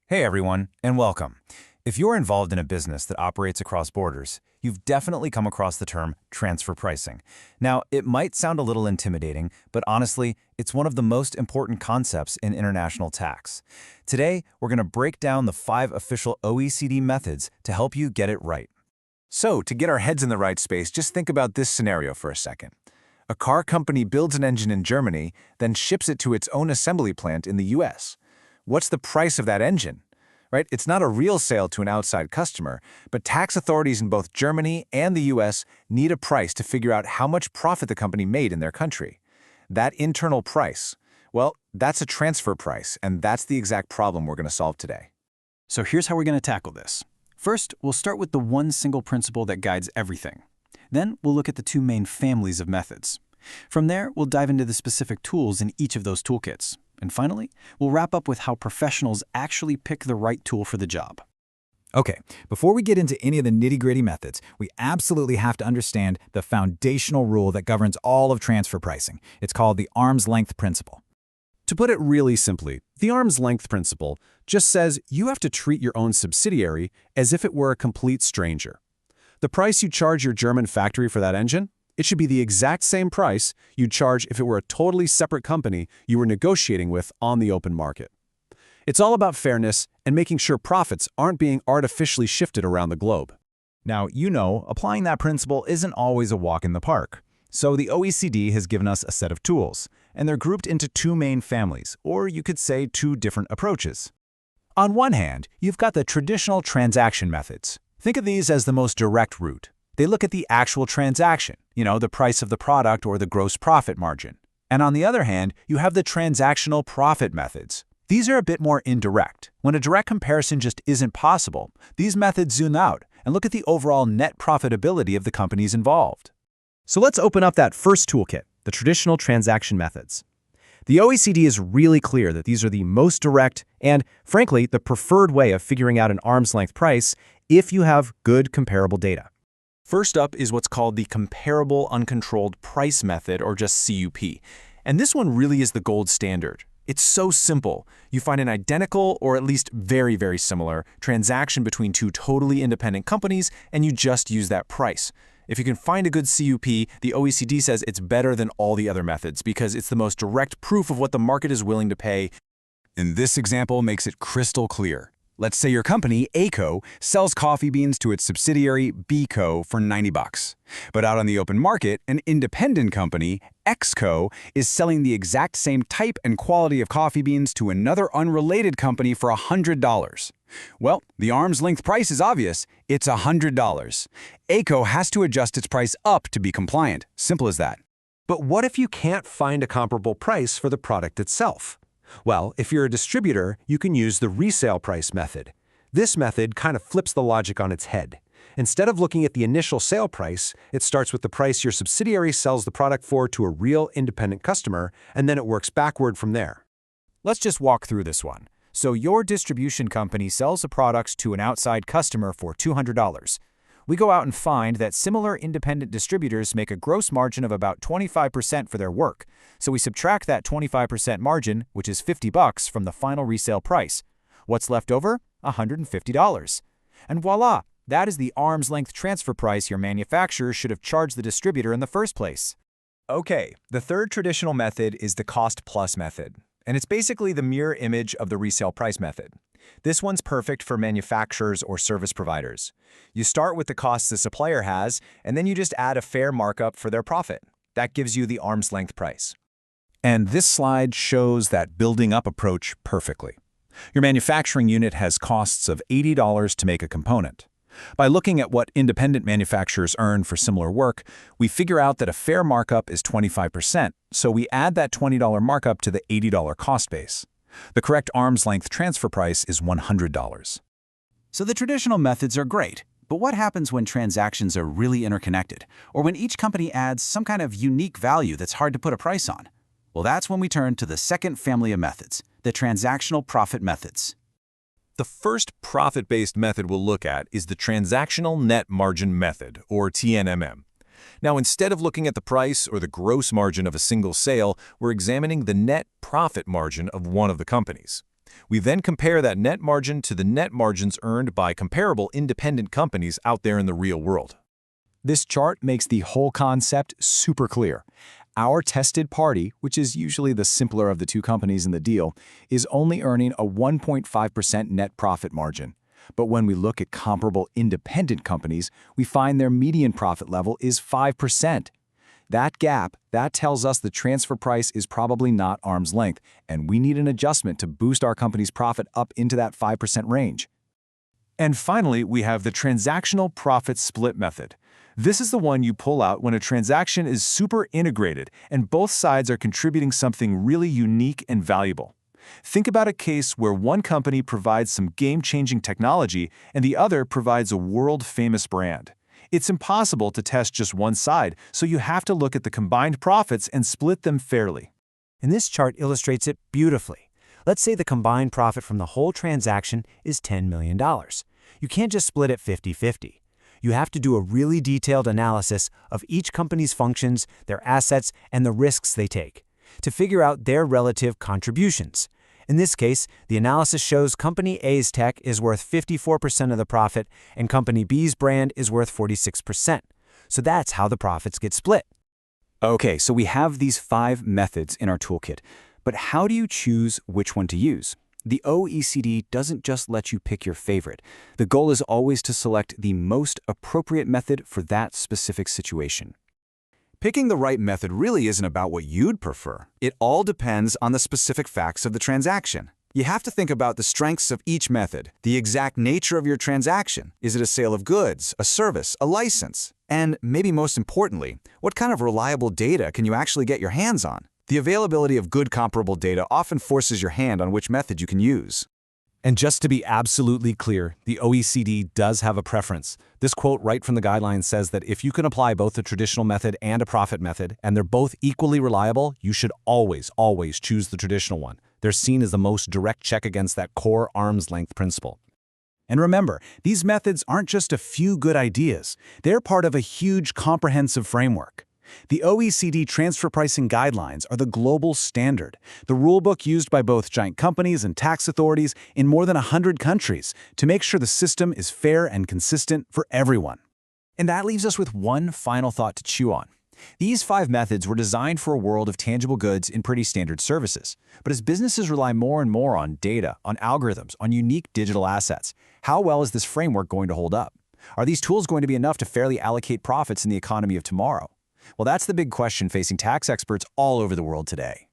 Hey everyone, and welcome. If you're involved in a business that operates across borders, you've definitely come across the term transfer pricing. Now, it might sound a little intimidating, but honestly, it's one of the most important concepts in international tax. Today, we're going to break down the 5 official OECD methods to help you get it right. So, to get our heads in the right space, just think about this scenario for a second. A car company builds an engine in Germany, then ships it to its own assembly plant in the US. What's the price of that engine? Right? It's not a real sale to an outside customer, but tax authorities in both Germany and the US need a price to figure out how much profit the company made in their country. That internal price, well, that's a transfer price, and that's the exact problem we're going to solve today. So here's how we're going to tackle this. First, we'll start with the one single principle that guides everything. Then we'll look at the 2 main families of methods. From there, we'll dive into the specific tools in each of those toolkits. And finally, we'll wrap up with how professionals actually pick the right tool for the job. Okay, before we get into any of the nitty-gritty methods, we absolutely have to understand the foundational rule that governs all of transfer pricing. It's called the arm's length principle. To put it really simply, the arm's length principle just says you have to treat your own subsidiary as if it were a complete stranger. The price you charge your German factory for that engine, it should be the exact same price you'd charge if it were a totally separate company you were negotiating with on the open market. It's all about fairness and making sure profits aren't being artificially shifted around the globe. Now, applying that principle isn't always a walk in the park. So the OECD has given us a set of tools, and they're grouped into 2 main families, or you could say 2 different approaches. On one hand, you've got the traditional transaction methods. Think of these as the most direct route. They look at the actual transaction, the price of the product or the gross profit margin. And on the other hand, you have the transactional profit methods. These are a bit more indirect. When a direct comparison just isn't possible, these methods zoom out and look at the overall net profitability of the companies involved. So let's open up that first toolkit, the traditional transaction methods. The OECD is really clear that these are the most direct and, frankly, the preferred way of figuring out an arm's length price if you have good comparable data. First up is what's called the Comparable Uncontrolled Price Method, or just CUP. And this one really is the gold standard. It's so simple. You find an identical, or at least very, very similar, transaction between 2 totally independent companies, and you just use that price. If you can find a good CUP, the OECD says it's better than all the other methods because it's the most direct proof of what the market is willing to pay. And this example makes it crystal clear. Let's say your company, A Co., sells coffee beans to its subsidiary, B Co., for $90. But out on the open market, an independent company, X Co., is selling the exact same type and quality of coffee beans to another unrelated company for $100. Well, the arm's length price is obvious. It's $100. A Co. has to adjust its price up to be compliant. Simple as that. But what if you can't find a comparable price for the product itself? Well, if you're a distributor, you can use the resale price method. This method kind of flips the logic on its head. Instead of looking at the initial sale price, it starts with the price your subsidiary sells the product for to a real independent customer, and then it works backward from there. Let's just walk through this one. So your distribution company sells the products to an outside customer for $200. We go out and find that similar independent distributors make a gross margin of about 25% for their work. So we subtract that 25% margin, which is $50, from the final resale price. What's left over? $150. And voila, that is the arm's length transfer price your manufacturer should have charged the distributor in the first place. Okay, the third traditional method is the cost-plus method, and it's basically the mirror image of the resale price method. This one's perfect for manufacturers or service providers. You start with the costs the supplier has, and then you just add a fair markup for their profit. That gives you the arm's length price. And this slide shows that building up approach perfectly. Your manufacturing unit has costs of $80 to make a component. By looking at what independent manufacturers earn for similar work, we figure out that a fair markup is 25%, so we add that $20 markup to the $80 cost base. The correct arm's length transfer price is $100. So the traditional methods are great, but what happens when transactions are really interconnected, or when each company adds some kind of unique value that's hard to put a price on? Well, that's when we turn to the second family of methods, the transactional profit methods. The first profit-based method we'll look at is the Transactional Net Margin Method, or TNMM. Now, instead of looking at the price or the gross margin of a single sale, we're examining the net profit margin of one of the companies. We then compare that net margin to the net margins earned by comparable independent companies out there in the real world. This chart makes the whole concept super clear. Our tested party, which is usually the simpler of the two companies in the deal, is only earning a 1.5% net profit margin. But when we look at comparable independent companies, we find their median profit level is 5%. That gap, that tells us the transfer price is probably not arm's length, and we need an adjustment to boost our company's profit up into that 5% range. And finally, we have the transactional profit split method. This is the one you pull out when a transaction is super integrated and both sides are contributing something really unique and valuable. Think about a case where one company provides some game-changing technology and the other provides a world-famous brand. It's impossible to test just one side, so you have to look at the combined profits and split them fairly. And this chart illustrates it beautifully. Let's say the combined profit from the whole transaction is $10 million. You can't just split it 50-50. You have to do a really detailed analysis of each company's functions, their assets, and the risks they take to figure out their relative contributions. In this case, the analysis shows Company A's tech is worth 54% of the profit and Company B's brand is worth 46%. So that's how the profits get split. Okay, so we have these 5 methods in our toolkit, but how do you choose which one to use? The OECD doesn't just let you pick your favorite. The goal is always to select the most appropriate method for that specific situation. Picking the right method really isn't about what you'd prefer. It all depends on the specific facts of the transaction. You have to think about the strengths of each method, the exact nature of your transaction. Is it a sale of goods, a service, a license? And maybe most importantly, what kind of reliable data can you actually get your hands on? The availability of good comparable data often forces your hand on which method you can use. And just to be absolutely clear, the OECD does have a preference. This quote right from the guidelines says that if you can apply both a traditional method and a profit method, and they're both equally reliable, you should always choose the traditional one. They're seen as the most direct check against that core arm's length principle. And remember, these methods aren't just a few good ideas. They're part of a huge comprehensive framework. The OECD transfer pricing guidelines are the global standard, the rulebook used by both giant companies and tax authorities in more than 100 countries to make sure the system is fair and consistent for everyone. And that leaves us with one final thought to chew on. These 5 methods were designed for a world of tangible goods in pretty standard services. But as businesses rely more and more on data, on algorithms, on unique digital assets, how well is this framework going to hold up? Are these tools going to be enough to fairly allocate profits in the economy of tomorrow? Well, that's the big question facing tax experts all over the world today.